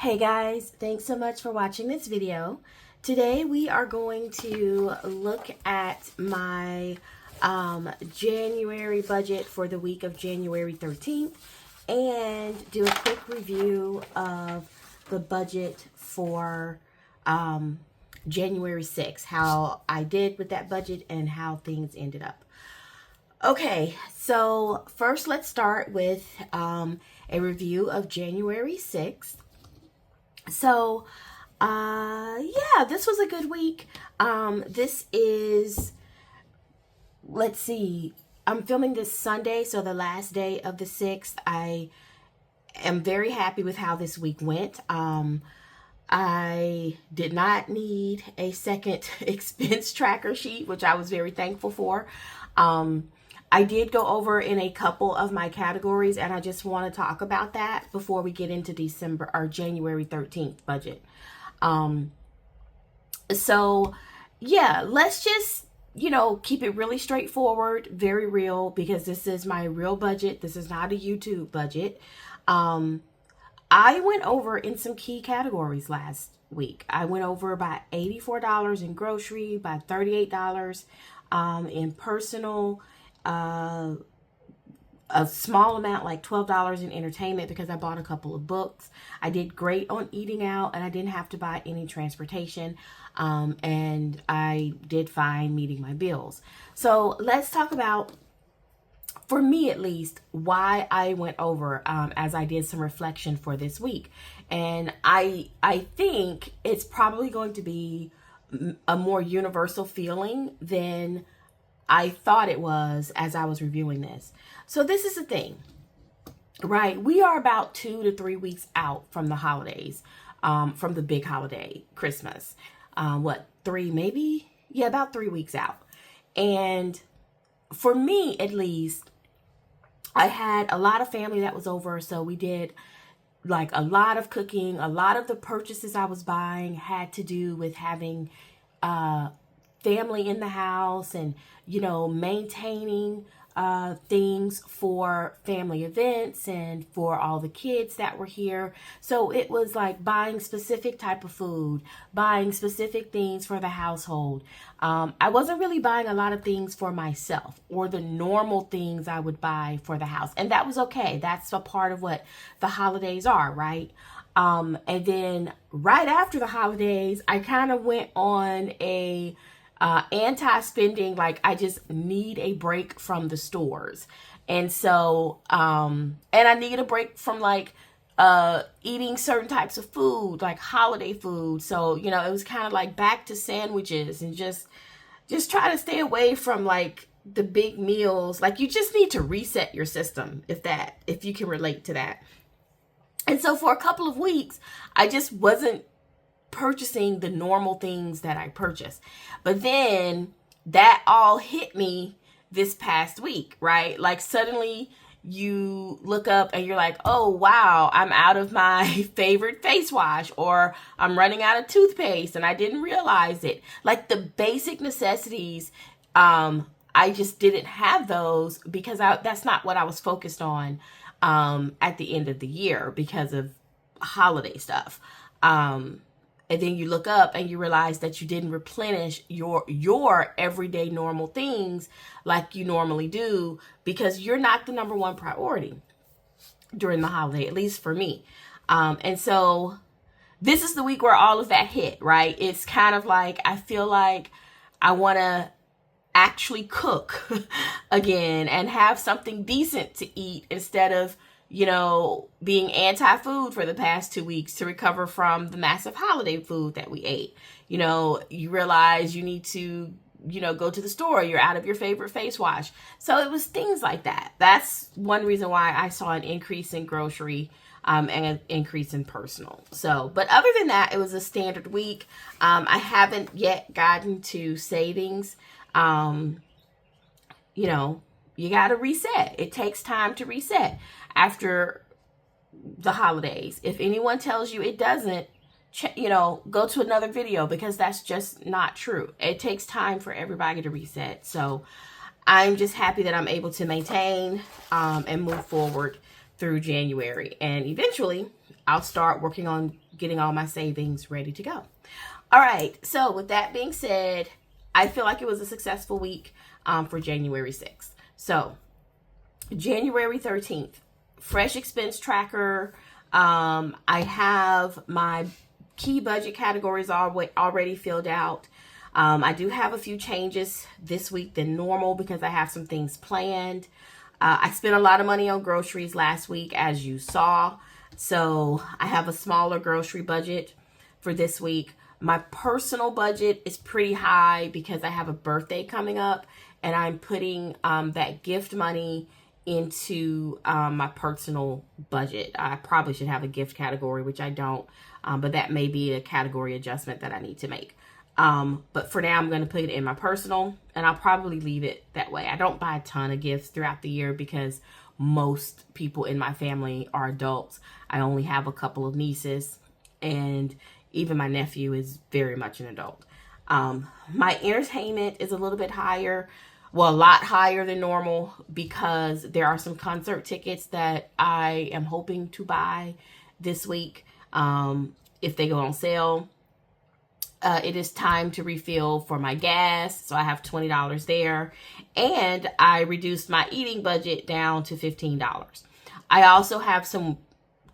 Hey guys, thanks so much for watching this video. Today we are going to look at my January budget for the week of January 13th and do a quick review of the budget for January 6th, how I did with that budget and how things ended up. Okay, so first let's start with a review of January 6th. So, yeah, this was a good week. This is, let's see, I'm filming this Sunday, so the last day of the 6th. I am very happy with how this week went. I did not need a second expense tracker sheet, which I was very thankful for. I did go over in a couple of my categories, and I just want to talk about that before we get into December or January 13th budget. So yeah, let's just, keep it really straightforward, very real, because this is my real budget. This is not a YouTube budget. I went over in some key categories last week. I went over by $84 in grocery, by $38 in personal, a small amount like $12 in entertainment because I bought a couple of books. I did great on eating out and I didn't have to buy any transportation, and I did fine meeting my bills. So let's talk about, for me at least, why I went over as I did some reflection for this week. And I think it's probably going to be a more universal feeling than I thought it was as I was reviewing this. So this is the thing, right? We are about 2 to 3 weeks out from the holidays, from the big holiday, Christmas. What, 3 maybe? Yeah, about 3 weeks out. And for me, at least, I had a lot of family that was over. So we did like a lot of cooking. A lot of the purchases I was buying had to do with having family in the house and, maintaining things for family events and for all the kids that were here. So it was like buying specific type of food, buying specific things for the household. I wasn't really buying a lot of things for myself or the normal things I would buy for the house. And that was okay. That's a part of what the holidays are, right? And then right after the holidays, I kind of went on a anti-spending, like I just need a break from the stores. And so, and I need a break from like eating certain types of food, like holiday food. So, it was kind of like back to sandwiches and just try to stay away from like the big meals. Like you just need to reset your system if you can relate to that. And so for a couple of weeks, I just wasn't purchasing the normal things that I purchased. But then that all hit me this past week, right? Like suddenly you look up and you're like, oh, wow, I'm out of my favorite face wash, or I'm running out of toothpaste and I didn't realize it. Like the basic necessities, I just didn't have those because that's not what I was focused on at the end of the year because of holiday stuff. And then you look up and you realize that you didn't replenish your everyday normal things like you normally do because you're not the number one priority during the holiday, at least for me. And so this is the week where all of that hit, right? It's kind of like I feel like I want to actually cook again and have something decent to eat instead of being anti-food for the past 2 weeks to recover from the massive holiday food that we ate. You realize you need to, go to the store. You're out of your favorite face wash. So it was things like that. That's one reason why I saw an increase in grocery and an increase in personal. So, but other than that, it was a standard week. I haven't yet gotten to savings. You got to reset. It takes time to reset after the holidays. If anyone tells you it doesn't, go to another video because that's just not true. It takes time for everybody to reset. So I'm just happy that I'm able to maintain and move forward through January. And eventually I'll start working on getting all my savings ready to go. All right, so with that being said, I feel like it was a successful week for January 6th. So January 13th, fresh expense tracker. I have my key budget categories already filled out. I do have a few changes this week than normal because I have some things planned. I spent a lot of money on groceries last week, as you saw. So I have a smaller grocery budget for this week. My personal budget is pretty high because I have a birthday coming up, and I'm putting that gift money into my personal budget. I probably should have a gift category, which I don't, but that may be a category adjustment that I need to make. But for now, I'm going to put it in my personal, and I'll probably leave it that way. I don't buy a ton of gifts throughout the year because most people in my family are adults. I only have a couple of nieces, and even my nephew is very much an adult. My entertainment is a little bit higher. Well, a lot higher than normal because there are some concert tickets that I am hoping to buy this week if they go on sale. It is time to refill for my gas, so I have $20 there. And I reduced my eating budget down to $15. I also have some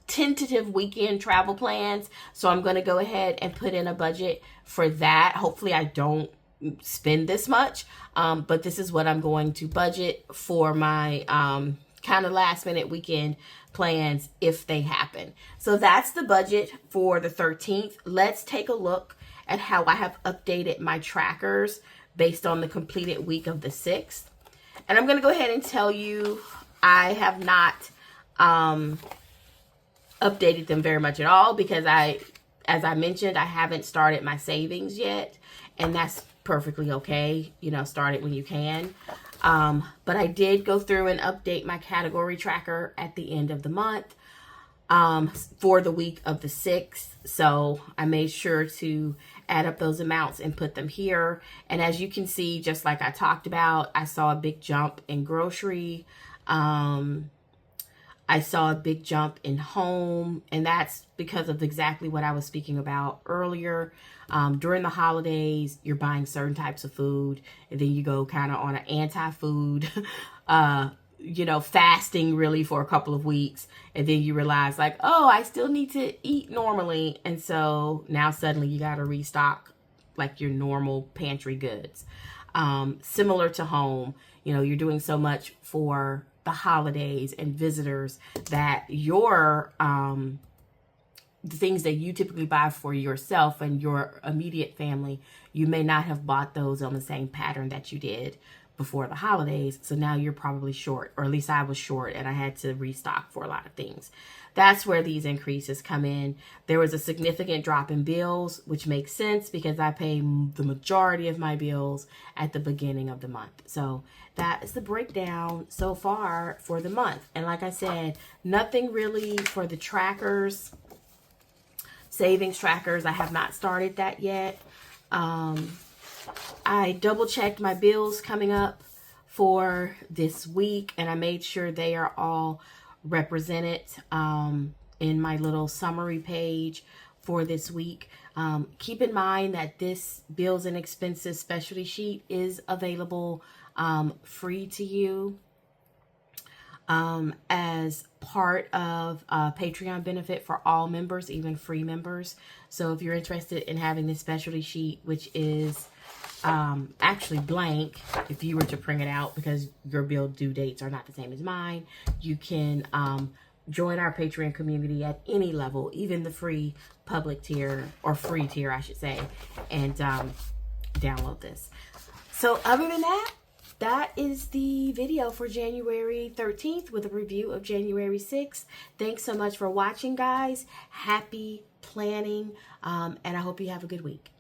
tentative weekend travel plans, so I'm going to go ahead and put in a budget for that. Hopefully I don't spend this much, but this is what I'm going to budget for my kind of last minute weekend plans if they happen. So that's the budget for the 13th. Let's take a look at how I have updated my trackers based on the completed week of the 6th. And I'm going to go ahead and tell you I have not updated them very much at all because as I mentioned, I haven't started my savings yet, and that's perfectly okay. You know, start it when you can. But I did go through and update my category tracker at the end of the month for the week of the 6th. So I made sure to add up those amounts and put them here. And as you can see, just like I talked about, I saw a big jump in grocery. I saw a big jump in home, and that's because of exactly what I was speaking about earlier. During the holidays, you're buying certain types of food, and then you go kind of on an anti-food, fasting really for a couple of weeks, and then you realize like, oh, I still need to eat normally, and so now suddenly you got to restock like your normal pantry goods. Similar to home, you're doing so much for the holidays and visitors that your the things that you typically buy for yourself and your immediate family, you may not have bought those on the same pattern that you did before the holidays. So now you're probably short, or at least I was short, and I had to restock for a lot of things. That's where these increases come in. There was a significant drop in bills, which makes sense because I pay the majority of my bills at the beginning of the month. So that is the breakdown so far for the month. And like I said, nothing really for the trackers, savings trackers. I have not started that yet. I double checked my bills coming up for this week, and I made sure they are all represented in my little summary page for this week. Keep in mind that this bills and expenses specialty sheet is available free to you as part of Patreon benefit for all members, even free members. So if you're interested in having this specialty sheet, which is actually blank, if you were to print it out because your bill due dates are not the same as mine, you can join our Patreon community at any level, even the free public tier, or free tier I should say, and download this. So other than that, that is the video for January 13th with a review of January 6th. Thanks so much for watching, guys. Happy planning, and I hope you have a good week.